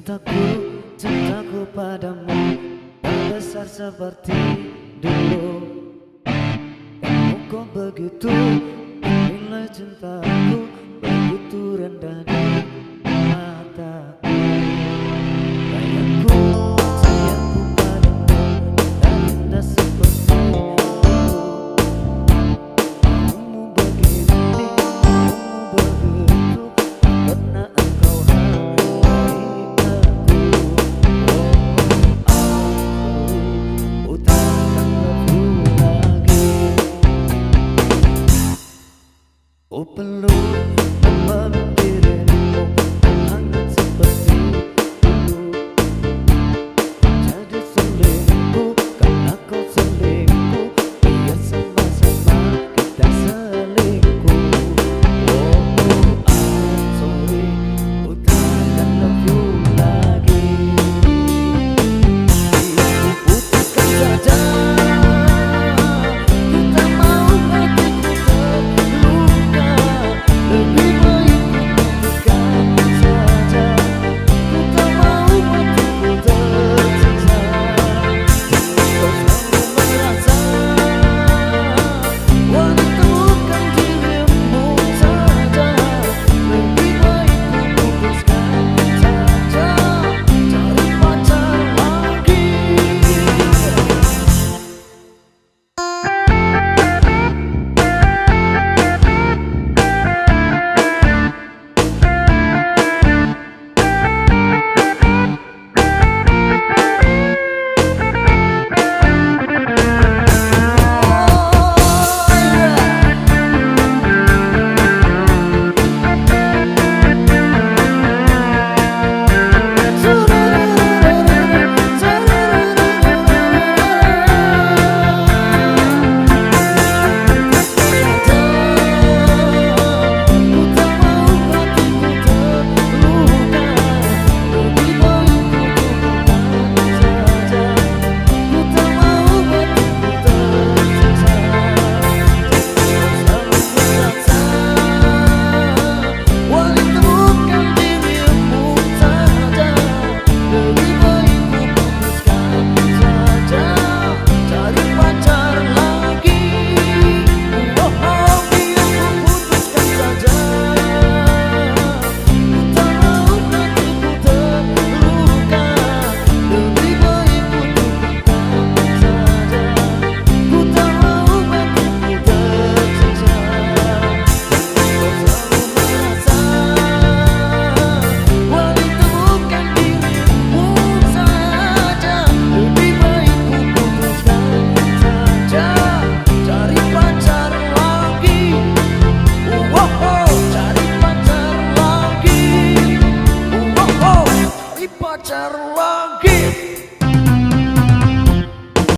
Cintaku, cintaku padamu tak besar seperti dulu. Namun kau begitu menilai cintaku, begitu rendah di mataku. Sayangku, sayangku padamu tak indah seperti dulu. Kamu begini, kamu begitu karena engkau hargai aku. Aku takkan ragu lagi. Ku perlu memiliki dirimu hangat seperti dulu. Jadi selingkuh karena kau selingkuh, biar sama-sama kita selingkuh. I'm sorry, ku takkan love you lagi. Ku putuskan saja, ku tak mau hatiku terluka. Lebih baik ku putuskan saja, ku tak mau hatiku tersiksa. Kau selalu merasa wanita bukan dirimu saja. Lebih baik ku putuskan saja, cari pacar lagi. Pacar